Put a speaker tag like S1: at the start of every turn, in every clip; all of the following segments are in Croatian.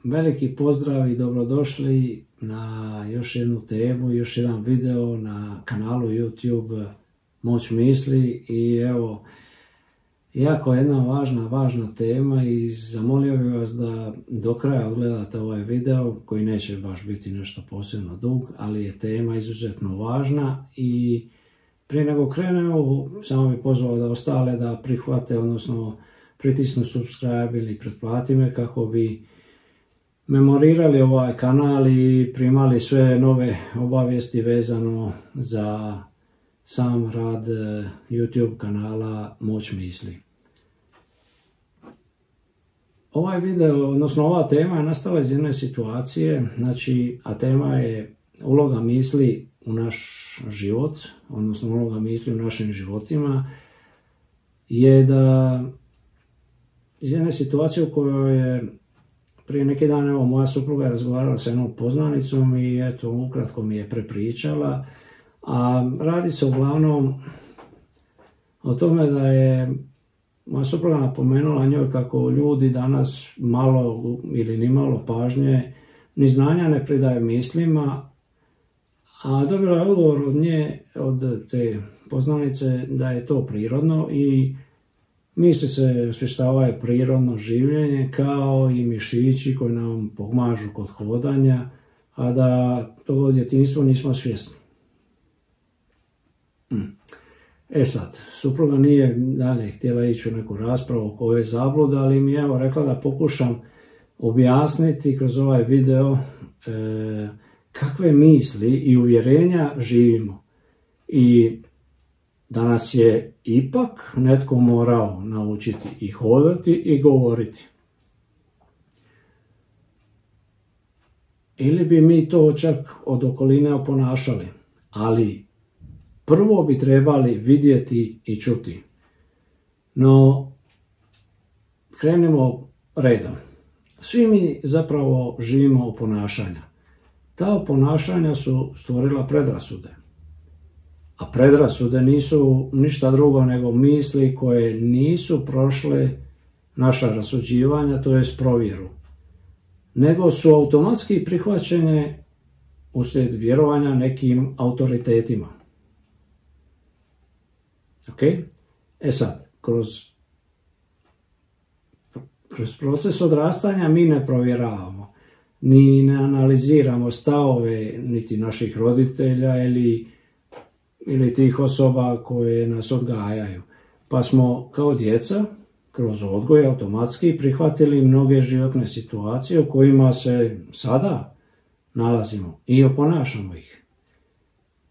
S1: veliki pozdrav i dobrodošli na još jednu temu, još jedan video na kanalu YouTube Moć misli. I evo, jako jedna važna tema i zamolio bih vas da do kraja odgledate ovaj video koji neće baš biti nešto posebno dug, ali je tema izuzetno važna. I prije nego krenemo, samo bih pozvao da ostale da prihvate, odnosno pritisnu subscribe ili pretplati me kako bi memorirali ovaj kanal i primali sve nove obavijesti vezano za sam rad YouTube kanala Moć misli. Ovaj video, odnosno ova tema je nastala iz jedne situacije, a tema je uloga misli u naš život, odnosno uloga misli u našim životima, je da iz jedne situacije u kojoj je prije neki dan, evo, moja supruga je razgovarala sa jednom poznanicom i eto, ukratko mi je prepričala, a radi se uglavnom o tome da je moja supruga napomenula njoj kako ljudi danas malo ili nimalo pažnje ni znanja ne pridaju mislima, a dobila je odgovor od nje, od te poznanice, da je to prirodno i misli se osvještavaju prirodno življenje kao i mišići koji nam pomažu kod hodanja, a da to od djetinjstva nismo svjesni. Sad, supruga nije dalje htjela ići u neku raspravu oko ove zablude, ali mi je evo rekla da pokušam objasniti kroz ovaj video kakve misli i uvjerenja živimo. I da nas je ipak netko morao naučiti i hodati i govoriti. Ili bi mi to čak od okoline oponašali, ali prvo bi trebali vidjeti i čuti. No, krenemo redom. Svi mi zapravo živimo oponašanja. Ta oponašanja su stvorila predrasude. A predrasude nisu ništa drugo nego misli koje nisu prošle naša rasuđivanja, to jest provjeru, nego su automatski prihvaćene uslijed vjerovanja nekim autoritetima. Ok? Sad, kroz proces odrastanja mi ne provjeravamo, ni ne analiziramo stavove niti naših roditelja ili tih osoba koje nas odgajaju. Pa smo kao djeca kroz odgoj automatski prihvatili mnoge životne situacije u kojima se sada nalazimo i oponašamo ih.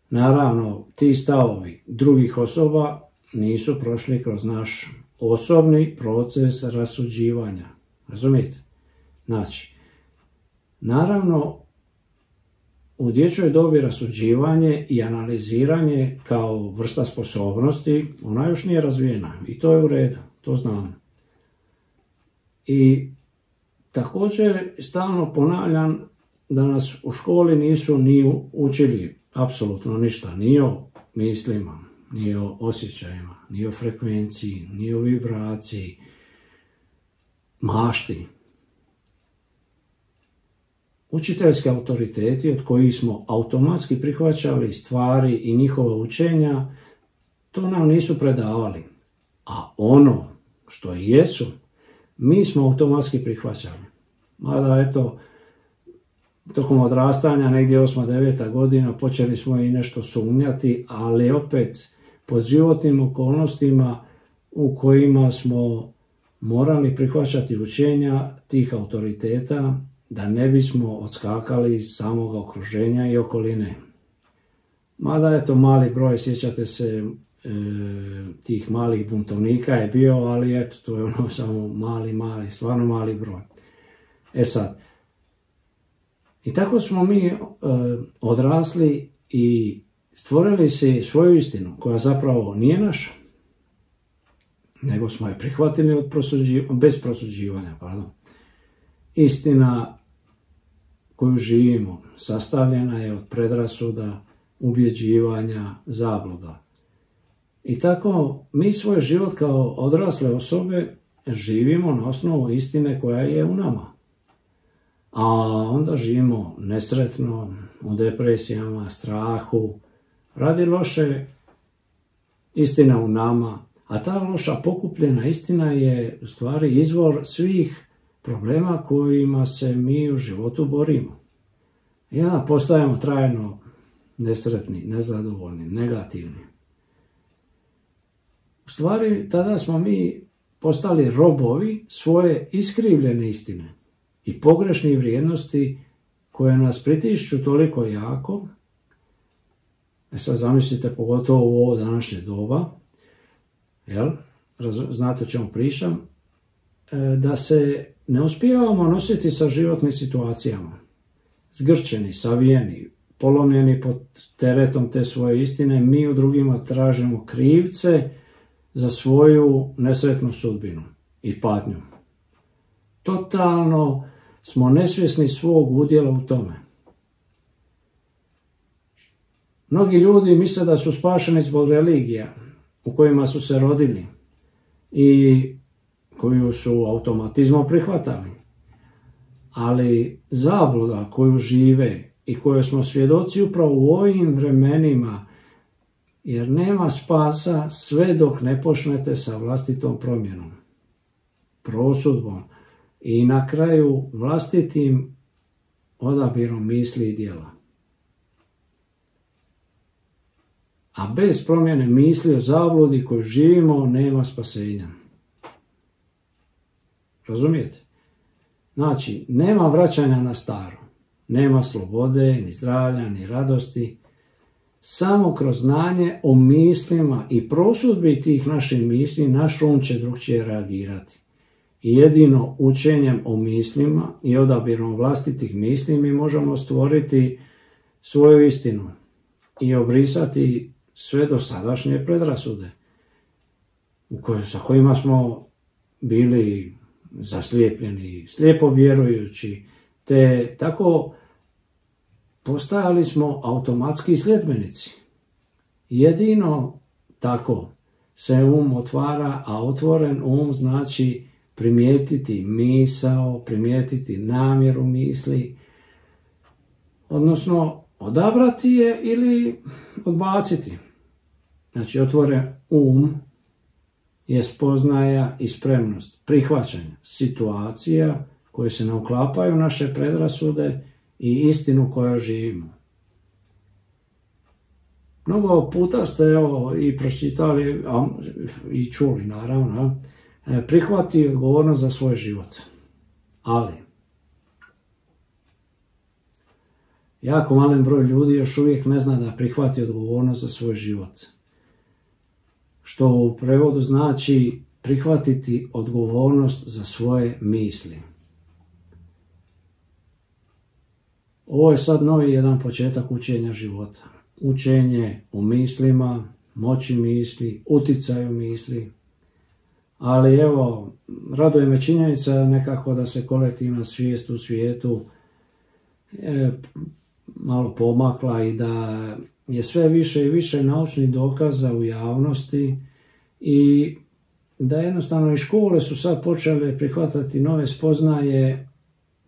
S1: Naravno, ti stavovi drugih osoba nisu prošli kroz naš osobni proces rasuđivanja. Razumijete? Znači, naravno, u dječjoj dobi rasuđivanje i analiziranje kao vrsta sposobnosti, ona još nije razvijena i to je u redu, to znamo. I također stalno ponavljam da nas u školi nisu ni učili apsolutno ništa, ni o mislima, ni o osjećajima, ni o frekvenciji, ni o vibraciji, mašti. Učiteljski autoriteti od kojih smo automatski prihvaćali stvari i njihova učenja, to nam nisu predavali. A ono što jesu, mi smo automatski prihvaćali. Mada eto, tokom odrastanja, negdje 8. 9. godina, počeli smo i nešto sumnjati, ali opet pod životnim okolnostima u kojima smo morali prihvaćati učenja tih autoriteta, da ne bismo odskakali iz samog okruženja i okoline. Mada je to mali broj, sjećate se, tih malih buntovnika je bio, ali eto, to je ono samo mali, stvarno mali broj. Sad, i tako smo mi odrasli i stvorili si svoju istinu, koja zapravo nije naša, nego smo je prihvatili bez prosuđivanja. Istina koju živimo sastavljena je od predrasuda, ubjeđivanja, zabluda. I tako mi svoj život kao odrasle osobe živimo na osnovu istine koja je u nama. a onda živimo nesretno, u depresijama, strahu, radi loše istina u nama, a ta loša pokupljena istina je u stvari izvor svih problema kojima se mi u životu borimo. I onda postajemo trajno nesretni, nezadovoljni, negativni. U stvari, tada smo mi postali robovi svoje iskrivljene istine i pogrešnih vrijednosti koje nas pritišću toliko jako. Sad zamislite, pogotovo u ovo današnje doba, znate o čemu pričam, da se ne uspijevamo nositi sa životnim situacijama. Zgrčeni, savijeni, polomljeni pod teretom te svoje istine, mi u drugima tražimo krivce za svoju nesretnu sudbinu i patnju. Totalno smo nesvjesni svog udjela u tome. Mnogi ljudi misle da su spašeni zbog religija u kojima su se rodili i koju su automatizmom prihvatali. Ali zabluda koju žive i koju smo svjedoci upravo u ovim vremenima, jer nema spasa sve dok ne počnete sa vlastitom promjenom, prosudbom i na kraju vlastitim odabirom misli i djela. A bez promjene misli o zabludi koju živimo nema spasenja. Razumijete? Znači, nema vraćanja na staro, nema slobode, ni zdravlja, ni radosti, samo kroz znanje o mislima i prosudbi tih naših misli naš um će drugčije reagirati. I jedino učenjem o mislima i odabirom vlastitih misli mi možemo stvoriti svoju istinu i obrisati sve dosadašnje predrasude sa kojima smo bili zaslijepljeni, slijepo vjerujući, te tako postajali smo automatski sljedbenici. Jedino tako se um otvara, a otvoren um znači primijetiti misao, primijetiti namjeru misli, odnosno odabrati je ili odbaciti. Znači, otvoren um je spoznaja i spremnost prihvaćanja situacija koje se ne uklapaju u naše predrasude i istinu koju živimo. Mnogo puta ste i pročitali i čuli, naravno, prihvati odgovornost za svoj život. Ali jako malen broj ljudi još uvijek ne zna da prihvati odgovornost za svoj život. Što u prevodu znači prihvatiti odgovornost za svoje misli. Ovo je sad novi jedan početak učenja života. Učenje o mislima, moći misli, uticaju misli. Ali evo, raduje me činjenica nekako da se kolektivna svijest u svijetu malo pomakla i da je sve više i više naučnih dokaza u javnosti i da jednostavno i škole su sad počele prihvatati nove spoznaje.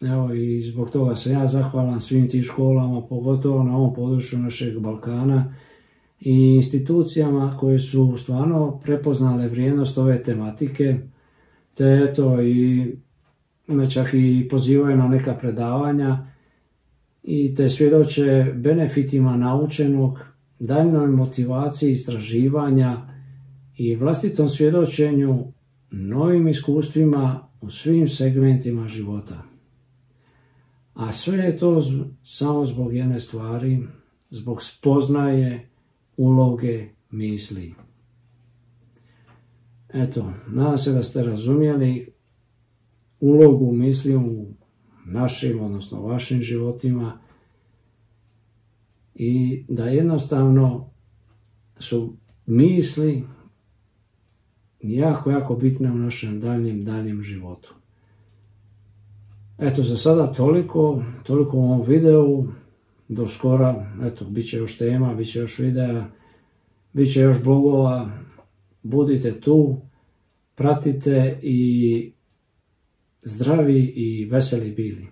S1: Evo, i zbog toga sam ja zahvalan svim tim školama, pogotovo na ovom području našeg Balkana i institucijama koje su stvarno prepoznale vrijednost ove tematike, te eto i me čak i pozivaju na neka predavanja i te svjedoče benefitima naučenog, daljnjoj motivaciji istraživanja i vlastitom svjedočenju novim iskustvima u svim segmentima života. A sve je to samo zbog jedne stvari, zbog spoznaje uloge misli. Eto, nadam se da ste razumjeli ulogu misli u našim, odnosno vašim životima i da jednostavno su misli jako, jako bitne u našem daljnjem životu. Eto, za sada toliko u ovom videu. Do skora, eto, bit će još tema, bit će još videa, bit će još blogova. Budite tu, pratite i zdravi i veseli bili.